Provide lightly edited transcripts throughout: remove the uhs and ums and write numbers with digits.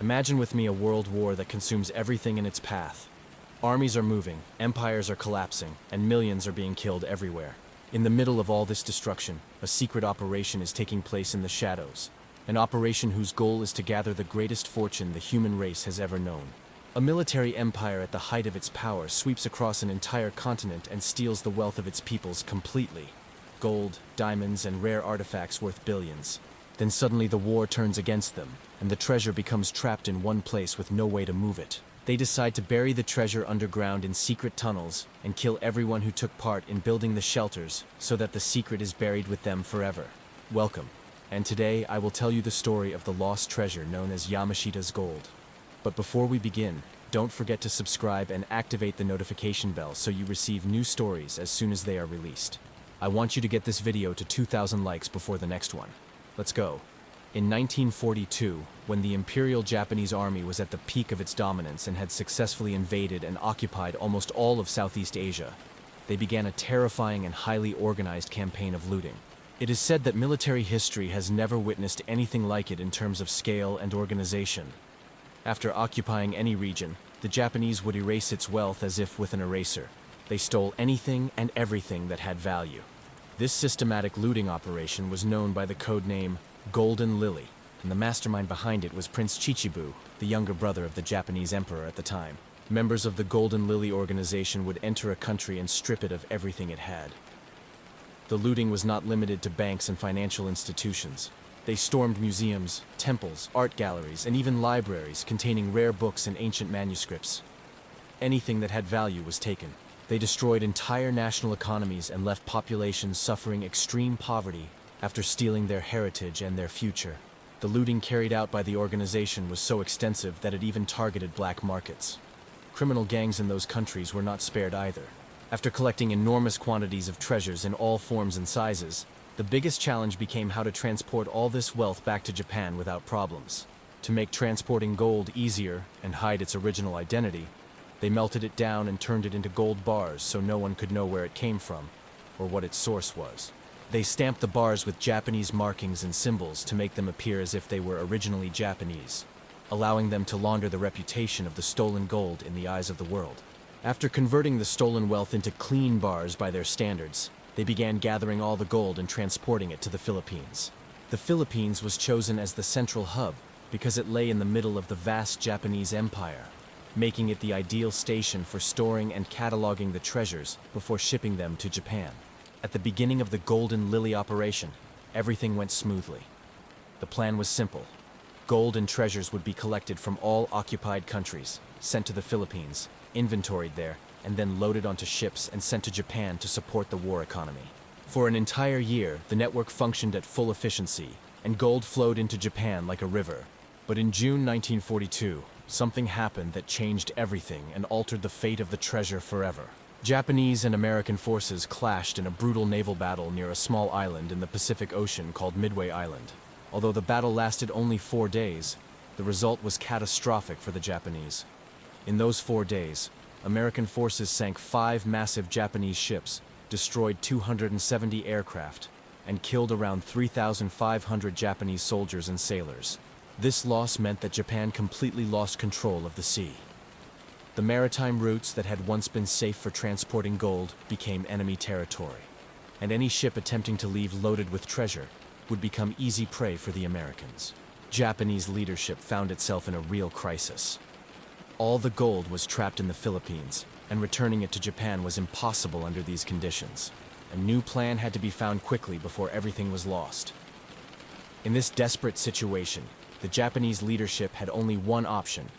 Imagine with me a world war that consumes everything in its path. Armies are moving, empires are collapsing, and millions are being killed everywhere. In the middle of all this destruction, a secret operation is taking place in the shadows. An operation whose goal is to gather the greatest fortune the human race has ever known. A military empire at the height of its power sweeps across an entire continent and steals the wealth of its peoples completely. Gold, diamonds, and rare artifacts worth billions. Then suddenly the war turns against them, and the treasure becomes trapped in one place with no way to move it. They decide to bury the treasure underground in secret tunnels and kill everyone who took part in building the shelters so that the secret is buried with them forever. Welcome, and today I will tell you the story of the lost treasure known as Yamashita's gold. But before we begin, don't forget to subscribe and activate the notification bell so you receive new stories as soon as they are released. I want you to get this video to 2,000 likes before the next one. Let's go. In 1942, when the Imperial Japanese Army was at the peak of its dominance and had successfully invaded and occupied almost all of Southeast Asia, they began a terrifying and highly organized campaign of looting. It is said that military history has never witnessed anything like it in terms of scale and organization. After occupying any region, the Japanese would erase its wealth as if with an eraser. They stole anything and everything that had value. This systematic looting operation was known by the code name Golden Lily, and the mastermind behind it was Prince Chichibu, the younger brother of the Japanese emperor at the time. Members of the Golden Lily organization would enter a country and strip it of everything it had. The looting was not limited to banks and financial institutions. They stormed museums, temples, art galleries, and even libraries containing rare books and ancient manuscripts. Anything that had value was taken. They destroyed entire national economies and left populations suffering extreme poverty after stealing their heritage and their future. The looting carried out by the organization was so extensive that it even targeted black markets. Criminal gangs in those countries were not spared either. After collecting enormous quantities of treasures in all forms and sizes, the biggest challenge became how to transport all this wealth back to Japan without problems. To make transporting gold easier and hide its original identity, they melted it down and turned it into gold bars so no one could know where it came from or what its source was. They stamped the bars with Japanese markings and symbols to make them appear as if they were originally Japanese, allowing them to launder the reputation of the stolen gold in the eyes of the world. After converting the stolen wealth into clean bars by their standards, they began gathering all the gold and transporting it to the Philippines. The Philippines was chosen as the central hub because it lay in the middle of the vast Japanese empire, making it the ideal station for storing and cataloging the treasures before shipping them to Japan. At the beginning of the Golden Lily operation, everything went smoothly. The plan was simple. Gold and treasures would be collected from all occupied countries, sent to the Philippines, inventoried there, and then loaded onto ships and sent to Japan to support the war economy. For an entire year, the network functioned at full efficiency, and gold flowed into Japan like a river. But in June 1942, something happened that changed everything and altered the fate of the treasure forever. Japanese and American forces clashed in a brutal naval battle near a small island in the Pacific Ocean called Midway Island. Although the battle lasted only 4 days, the result was catastrophic for the Japanese. In those 4 days, American forces sank 5 massive Japanese ships, destroyed 270 aircraft, and killed around 3,500 Japanese soldiers and sailors. This loss meant that Japan completely lost control of the sea. The maritime routes that had once been safe for transporting gold became enemy territory, and any ship attempting to leave loaded with treasure would become easy prey for the Americans. Japanese leadership found itself in a real crisis. All the gold was trapped in the Philippines, and returning it to Japan was impossible under these conditions. A new plan had to be found quickly before everything was lost. In this desperate situation, the Japanese leadership had only one option: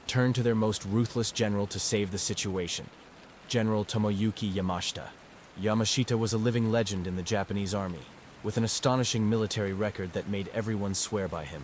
turn to their most ruthless general to save the situation, General Tomoyuki Yamashita. Yamashita was a living legend in the Japanese army, with an astonishing military record that made everyone swear by him.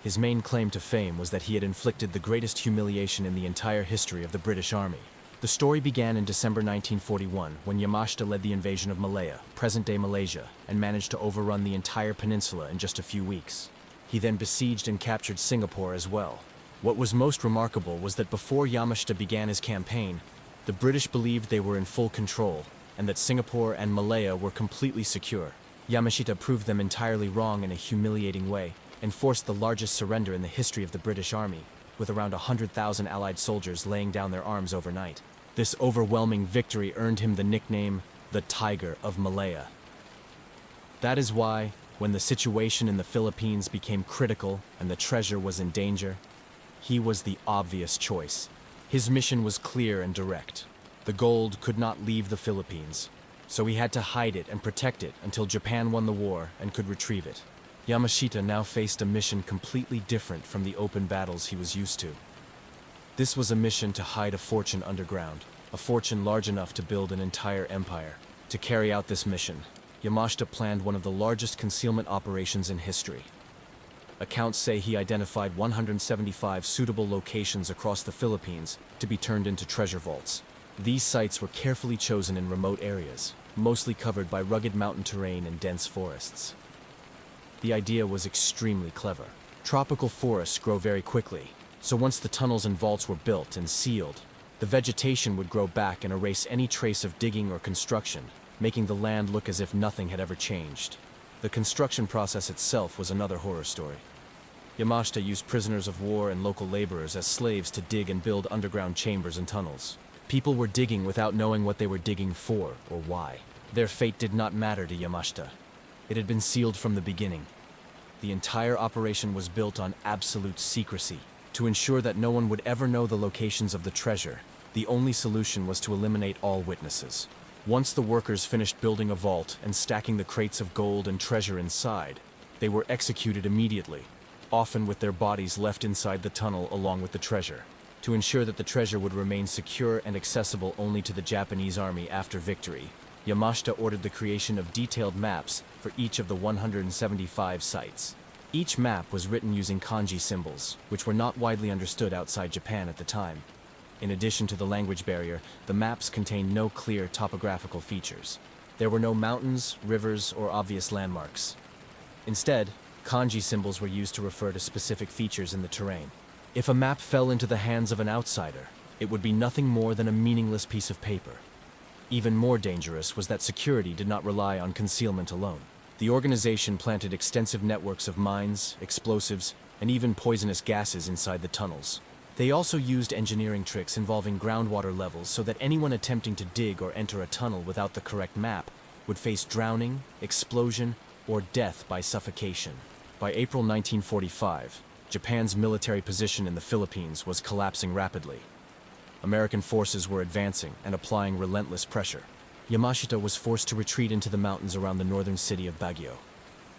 His main claim to fame was that he had inflicted the greatest humiliation in the entire history of the British Army. The story began in December 1941 when Yamashita led the invasion of Malaya, present-day Malaysia, and managed to overrun the entire peninsula in just a few weeks. He then besieged and captured Singapore as well. What was most remarkable was that before Yamashita began his campaign, the British believed they were in full control, and that Singapore and Malaya were completely secure. Yamashita proved them entirely wrong in a humiliating way, and forced the largest surrender in the history of the British Army, with around 100,000 Allied soldiers laying down their arms overnight. This overwhelming victory earned him the nickname, the Tiger of Malaya. That is why, when the situation in the Philippines became critical and the treasure was in danger, he was the obvious choice. His mission was clear and direct. The gold could not leave the Philippines, so he had to hide it and protect it until Japan won the war and could retrieve it. Yamashita now faced a mission completely different from the open battles he was used to. This was a mission to hide a fortune underground, a fortune large enough to build an entire empire. To carry out this mission, Yamashita planned one of the largest concealment operations in history. Accounts say he identified 175 suitable locations across the Philippines to be turned into treasure vaults. These sites were carefully chosen in remote areas, mostly covered by rugged mountain terrain and dense forests. The idea was extremely clever. Tropical forests grow very quickly, so once the tunnels and vaults were built and sealed, the vegetation would grow back and erase any trace of digging or construction, making the land look as if nothing had ever changed. The construction process itself was another horror story. Yamashita used prisoners of war and local laborers as slaves to dig and build underground chambers and tunnels. People were digging without knowing what they were digging for or why. Their fate did not matter to Yamashita. It had been sealed from the beginning. The entire operation was built on absolute secrecy. To ensure that no one would ever know the locations of the treasure, the only solution was to eliminate all witnesses. Once the workers finished building a vault and stacking the crates of gold and treasure inside, they were executed immediately, often with their bodies left inside the tunnel along with the treasure. To ensure that the treasure would remain secure and accessible only to the Japanese army after victory, Yamashita ordered the creation of detailed maps for each of the 175 sites. Each map was written using kanji symbols, which were not widely understood outside Japan at the time. In addition to the language barrier, the maps contained no clear topographical features. There were no mountains, rivers, or obvious landmarks. Instead, kanji symbols were used to refer to specific features in the terrain. If a map fell into the hands of an outsider, it would be nothing more than a meaningless piece of paper. Even more dangerous was that security did not rely on concealment alone. The organization planted extensive networks of mines, explosives, and even poisonous gases inside the tunnels. They also used engineering tricks involving groundwater levels so that anyone attempting to dig or enter a tunnel without the correct map would face drowning, explosion, or death by suffocation. By April 1945, Japan's military position in the Philippines was collapsing rapidly. American forces were advancing and applying relentless pressure. Yamashita was forced to retreat into the mountains around the northern city of Baguio.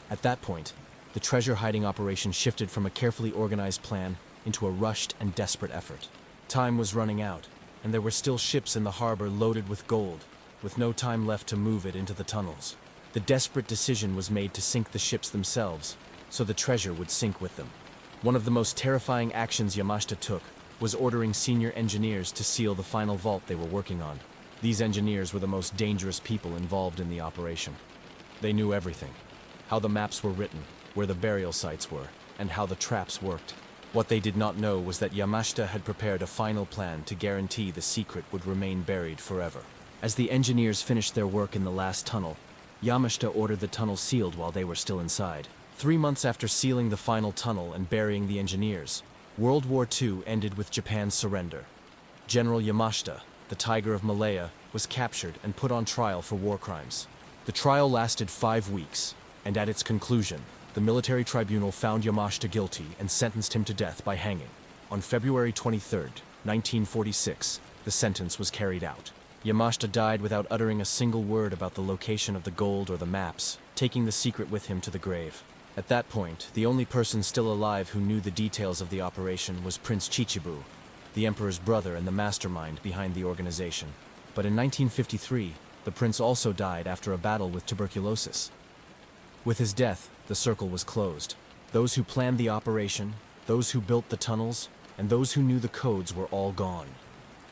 At that point, the treasure hiding operation shifted from a carefully organized plan into a rushed and desperate effort. Time was running out, and there were still ships in the harbor loaded with gold, with no time left to move it into the tunnels. The desperate decision was made to sink the ships themselves, so the treasure would sink with them. One of the most terrifying actions Yamashita took was ordering senior engineers to seal the final vault they were working on. These engineers were the most dangerous people involved in the operation. They knew everything: how the maps were written, where the burial sites were, and how the traps worked. What they did not know was that Yamashita had prepared a final plan to guarantee the secret would remain buried forever. As the engineers finished their work in the last tunnel, Yamashita ordered the tunnel sealed while they were still inside. 3 months after sealing the final tunnel and burying the engineers, World War II ended with Japan's surrender. General Yamashita, the Tiger of Malaya, was captured and put on trial for war crimes. The trial lasted 5 weeks, and at its conclusion, the military tribunal found Yamashita guilty and sentenced him to death by hanging. On February 23, 1946, the sentence was carried out. Yamashita died without uttering a single word about the location of the gold or the maps, taking the secret with him to the grave. At that point, the only person still alive who knew the details of the operation was Prince Chichibu, the emperor's brother and the mastermind behind the organization. But in 1953, the prince also died after a battle with tuberculosis. With his death, the circle was closed. Those who planned the operation, those who built the tunnels, and those who knew the codes were all gone.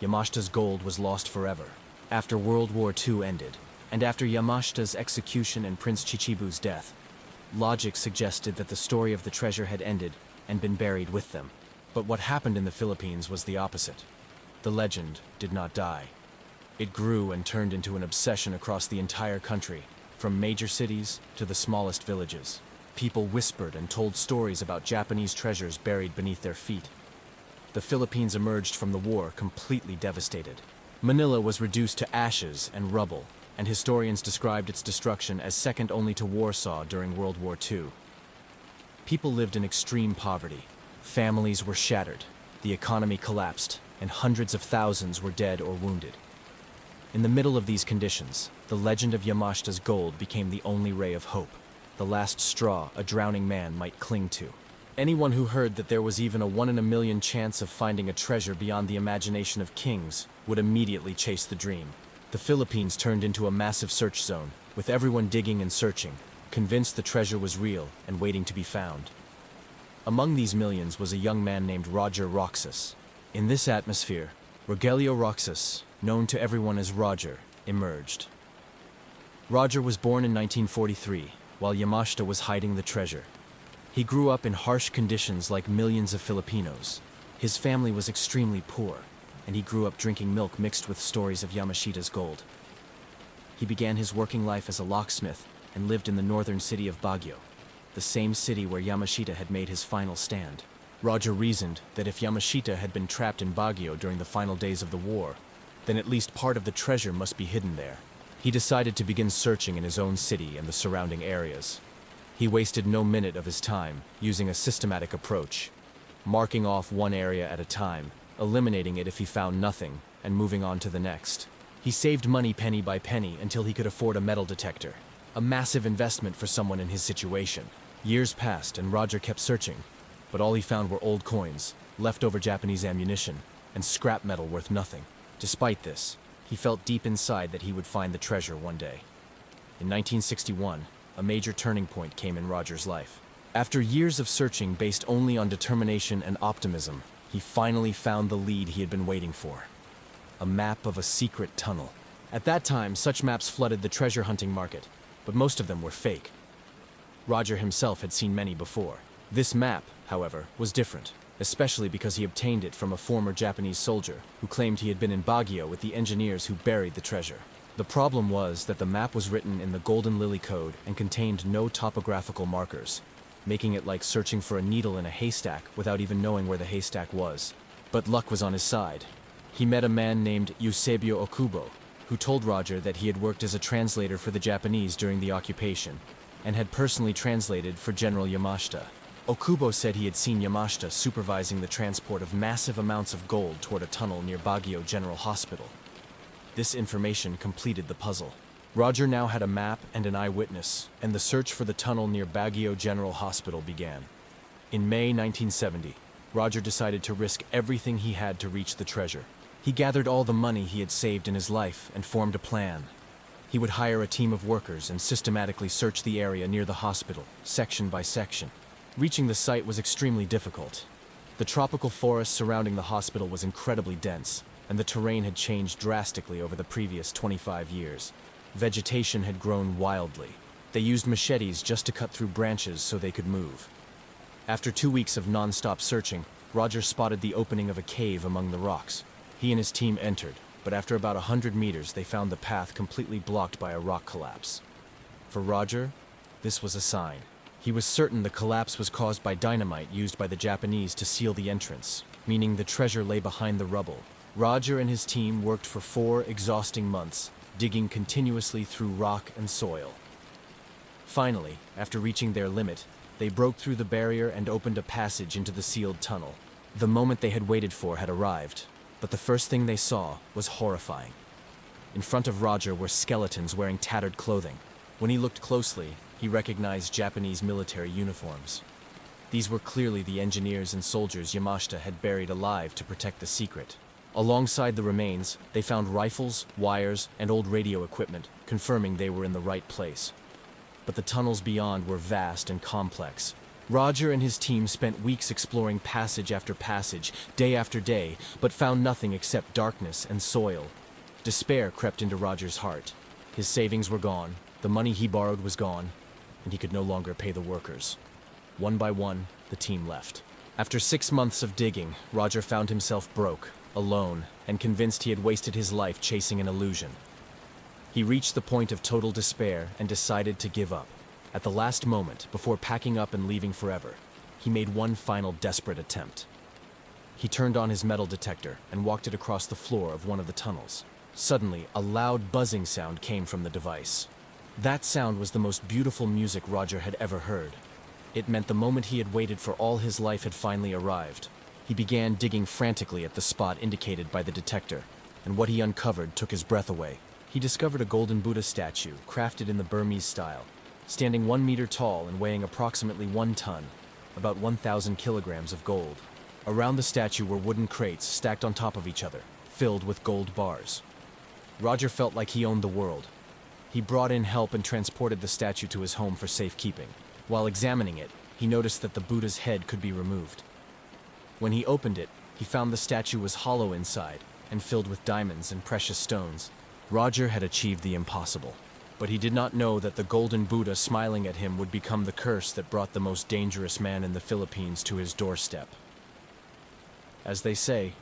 Yamashita's gold was lost forever. After World War II ended, and after Yamashita's execution and Prince Chichibu's death, logic suggested that the story of the treasure had ended and been buried with them. But what happened in the Philippines was the opposite. The legend did not die. It grew and turned into an obsession across the entire country, from major cities to the smallest villages. People whispered and told stories about Japanese treasures buried beneath their feet. The Philippines emerged from the war completely devastated. Manila was reduced to ashes and rubble, and historians described its destruction as second only to Warsaw during World War II. People lived in extreme poverty. Families were shattered, the economy collapsed, and hundreds of thousands were dead or wounded. In the middle of these conditions, the legend of Yamashita's gold became the only ray of hope, the last straw a drowning man might cling to. Anyone who heard that there was even a 1 in a million chance of finding a treasure beyond the imagination of kings would immediately chase the dream. The Philippines turned into a massive search zone, with everyone digging and searching, convinced the treasure was real and waiting to be found. Among these millions was a young man named Roger Roxas. In this atmosphere, Rogelio Roxas, known to everyone as Roger, emerged. Roger was born in 1943, while Yamashita was hiding the treasure. He grew up in harsh conditions like millions of Filipinos. His family was extremely poor, and he grew up drinking milk mixed with stories of Yamashita's gold. He began his working life as a locksmith and lived in the northern city of Baguio, the same city where Yamashita had made his final stand. Roger reasoned that if Yamashita had been trapped in Baguio during the final days of the war, then at least part of the treasure must be hidden there. He decided to begin searching in his own city and the surrounding areas. He wasted no minute of his time, using a systematic approach, marking off one area at a time, eliminating it if he found nothing, and moving on to the next. He saved money penny by penny until he could afford a metal detector, a massive investment for someone in his situation. Years passed and Roger kept searching, but all he found were old coins, leftover Japanese ammunition, and scrap metal worth nothing. Despite this, he felt deep inside that he would find the treasure one day. In 1961, a major turning point came in Roger's life. After years of searching based only on determination and optimism, he finally found the lead he had been waiting for. A map of a secret tunnel. At that time, such maps flooded the treasure hunting market, but most of them were fake. Roger himself had seen many before. This map, however, was different, especially because he obtained it from a former Japanese soldier who claimed he had been in Baguio with the engineers who buried the treasure. The problem was that the map was written in the Golden Lily Code and contained no topographical markers, making it like searching for a needle in a haystack without even knowing where the haystack was. But luck was on his side. He met a man named Eusebio Okubo, who told Roger that he had worked as a translator for the Japanese during the occupation, and had personally translated for General Yamashita. Okubo said he had seen Yamashita supervising the transport of massive amounts of gold toward a tunnel near Baguio General Hospital. This information completed the puzzle. Roger now had a map and an eyewitness, and the search for the tunnel near Baguio General Hospital began. In May 1970, Roger decided to risk everything he had to reach the treasure. He gathered all the money he had saved in his life and formed a plan. He would hire a team of workers and systematically search the area near the hospital, section by section. Reaching the site was extremely difficult. The tropical forest surrounding the hospital was incredibly dense, and the terrain had changed drastically over the previous 25 years. Vegetation had grown wildly. They used machetes just to cut through branches so they could move. After 2 weeks of non-stop searching, Roger spotted the opening of a cave among the rocks. He and his team entered, but after about 100 meters they found the path completely blocked by a rock collapse. For Roger, this was a sign. He was certain the collapse was caused by dynamite used by the Japanese to seal the entrance, meaning the treasure lay behind the rubble. Roger and his team worked for 4 exhausting months, digging continuously through rock and soil. Finally, after reaching their limit, they broke through the barrier and opened a passage into the sealed tunnel. The moment they had waited for had arrived, but the first thing they saw was horrifying. In front of Roger were skeletons wearing tattered clothing. When he looked closely, he recognized Japanese military uniforms. These were clearly the engineers and soldiers Yamashita had buried alive to protect the secret. Alongside the remains, they found rifles, wires, and old radio equipment, confirming they were in the right place. But the tunnels beyond were vast and complex. Roger and his team spent weeks exploring passage after passage, day after day, but found nothing except darkness and soil. Despair crept into Roger's heart. His savings were gone, the money he borrowed was gone, and he could no longer pay the workers. One by one, the team left. After 6 months of digging, Roger found himself broke, alone, and convinced he had wasted his life chasing an illusion. He reached the point of total despair and decided to give up. At the last moment, before packing up and leaving forever, he made one final desperate attempt. He turned on his metal detector and walked it across the floor of one of the tunnels. Suddenly, a loud buzzing sound came from the device. That sound was the most beautiful music Roger had ever heard. It meant the moment he had waited for all his life had finally arrived. He began digging frantically at the spot indicated by the detector, and what he uncovered took his breath away. He discovered a golden Buddha statue, crafted in the Burmese style, standing 1 meter tall and weighing approximately 1 ton, about 1,000 kilograms of gold. Around the statue were wooden crates stacked on top of each other, filled with gold bars. Roger felt like he owned the world. He brought in help and transported the statue to his home for safekeeping. While examining it, he noticed that the Buddha's head could be removed. When he opened it, he found the statue was hollow inside and filled with diamonds and precious stones. Roger had achieved the impossible, but he did not know that the golden Buddha smiling at him would become the curse that brought the most dangerous man in the Philippines to his doorstep. As they say,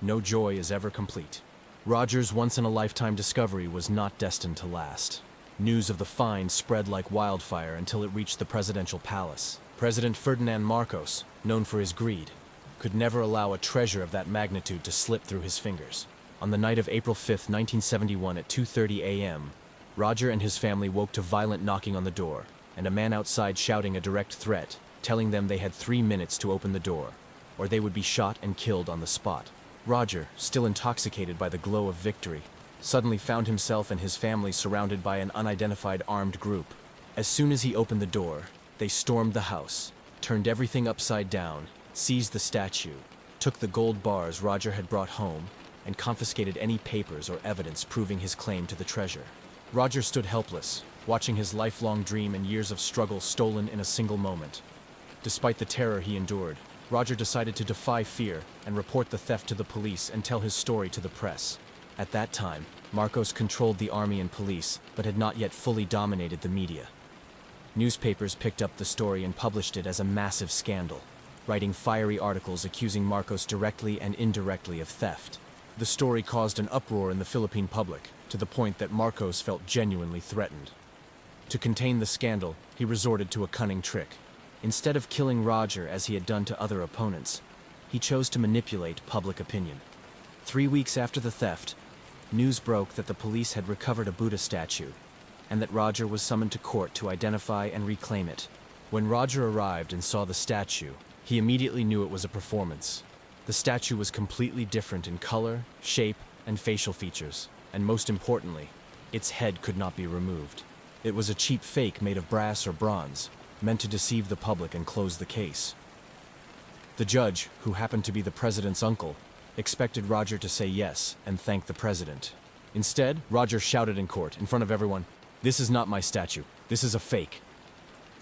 no joy is ever complete. Roger's once-in-a-lifetime discovery was not destined to last. News of the find spread like wildfire until it reached the presidential palace. President Ferdinand Marcos, known for his greed, could never allow a treasure of that magnitude to slip through his fingers. On the night of April 5, 1971 at 2:30 a.m., Roger and his family woke to violent knocking on the door, and a man outside shouting a direct threat, telling them they had 3 minutes to open the door, or they would be shot and killed on the spot. Roger, still intoxicated by the glow of victory, suddenly found himself and his family surrounded by an unidentified armed group. As soon as he opened the door, they stormed the house, turned everything upside down, seized the statue, took the gold bars Roger had brought home, and confiscated any papers or evidence proving his claim to the treasure. Roger stood helpless, watching his lifelong dream and years of struggle stolen in a single moment. Despite the terror he endured, Roger decided to defy fear and report the theft to the police and tell his story to the press. At that time, Marcos controlled the army and police, but had not yet fully dominated the media. Newspapers picked up the story and published it as a massive scandal, writing fiery articles accusing Marcos directly and indirectly of theft. The story caused an uproar in the Philippine public, to the point that Marcos felt genuinely threatened. To contain the scandal, he resorted to a cunning trick. Instead of killing Roger as he had done to other opponents, he chose to manipulate public opinion. 3 weeks after the theft, news broke that the police had recovered a Buddha statue, and that Roger was summoned to court to identify and reclaim it. When Roger arrived and saw the statue, he immediately knew it was a performance. The statue was completely different in color, shape, and facial features, and most importantly, its head could not be removed. It was a cheap fake made of brass or bronze, meant to deceive the public and close the case. The judge, who happened to be the president's uncle, expected Roger to say yes and thank the president. Instead, Roger shouted in court, in front of everyone, "This is not my statue. This is a fake."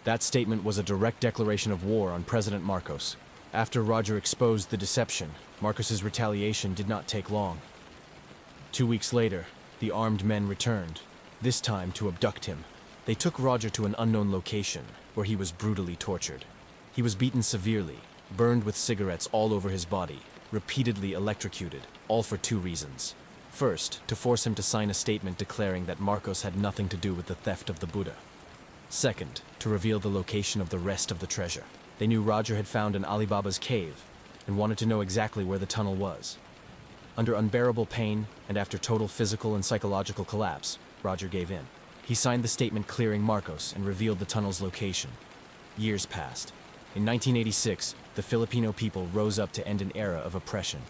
That statement was a direct declaration of war on President Marcos. After Roger exposed the deception, Marcos's retaliation did not take long. 2 weeks later, the armed men returned, this time to abduct him. They took Roger to an unknown location, where he was brutally tortured. He was beaten severely, burned with cigarettes all over his body, repeatedly electrocuted, all for 2 reasons. First, to force him to sign a statement declaring that Marcos had nothing to do with the theft of the Buddha. Second, to reveal the location of the rest of the treasure. They knew Roger had found an Alibaba's cave, and wanted to know exactly where the tunnel was. Under unbearable pain, and after total physical and psychological collapse, Roger gave in. He signed the statement clearing Marcos and revealed the tunnel's location. Years passed. In 1986, the Filipino people rose up to end an era of oppression.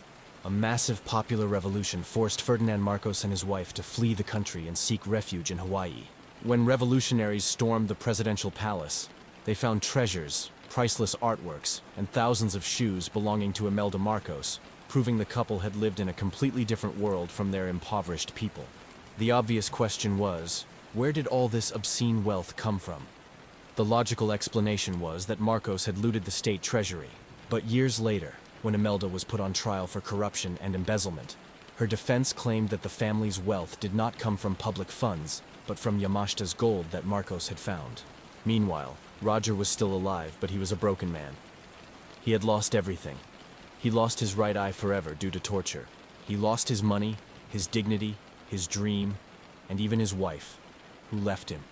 A massive popular revolution forced Ferdinand Marcos and his wife to flee the country and seek refuge in Hawaii. When revolutionaries stormed the presidential palace, they found treasures, priceless artworks, and thousands of shoes belonging to Imelda Marcos, proving the couple had lived in a completely different world from their impoverished people. The obvious question was, where did all this obscene wealth come from? The logical explanation was that Marcos had looted the state treasury. But years later, when Imelda was put on trial for corruption and embezzlement, her defense claimed that the family's wealth did not come from public funds, but from Yamashita's gold that Marcos had found. Meanwhile, Roger was still alive, but he was a broken man. He had lost everything. He lost his right eye forever due to torture. He lost his money, his dignity, his dream, and even his wife, who left him.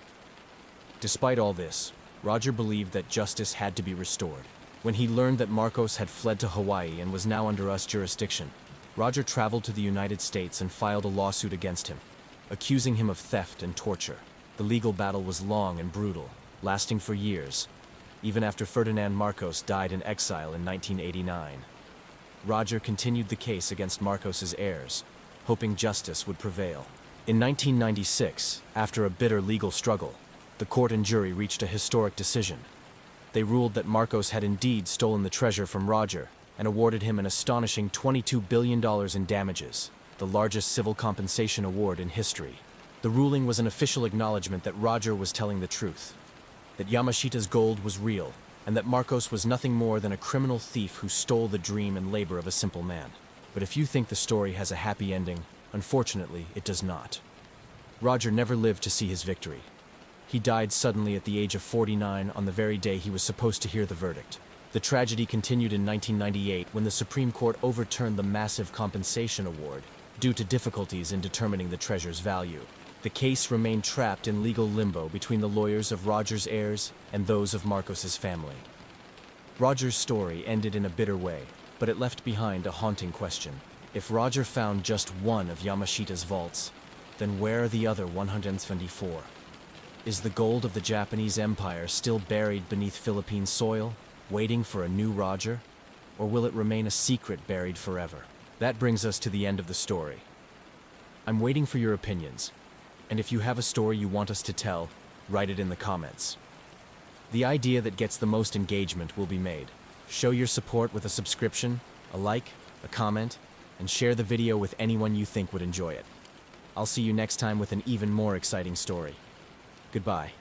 Despite all this, Roger believed that justice had to be restored. When he learned that Marcos had fled to Hawaii and was now under US jurisdiction, Roger traveled to the United States and filed a lawsuit against him, accusing him of theft and torture. The legal battle was long and brutal, lasting for years, even after Ferdinand Marcos died in exile in 1989. Roger continued the case against Marcos's heirs, hoping justice would prevail. In 1996, after a bitter legal struggle, the court and jury reached a historic decision. They ruled that Marcos had indeed stolen the treasure from Roger and awarded him an astonishing $22 billion in damages, the largest civil compensation award in history. The ruling was an official acknowledgement that Roger was telling the truth, that Yamashita's gold was real, and that Marcos was nothing more than a criminal thief who stole the dream and labor of a simple man. But if you think the story has a happy ending, unfortunately, it does not. Roger never lived to see his victory. He died suddenly at the age of 49 on the very day he was supposed to hear the verdict. The tragedy continued in 1998 when the Supreme Court overturned the massive compensation award due to difficulties in determining the treasure's value. The case remained trapped in legal limbo between the lawyers of Roger's heirs and those of Marcos's family. Roger's story ended in a bitter way, but it left behind a haunting question. If Roger found just one of Yamashita's vaults, then where are the other 124? Is the gold of the Japanese Empire still buried beneath Philippine soil, waiting for a new Roger? Or will it remain a secret buried forever? That brings us to the end of the story. I'm waiting for your opinions, and if you have a story you want us to tell, write it in the comments. The idea that gets the most engagement will be made. Show your support with a subscription, a like, a comment, and share the video with anyone you think would enjoy it. I'll see you next time with an even more exciting story. Goodbye.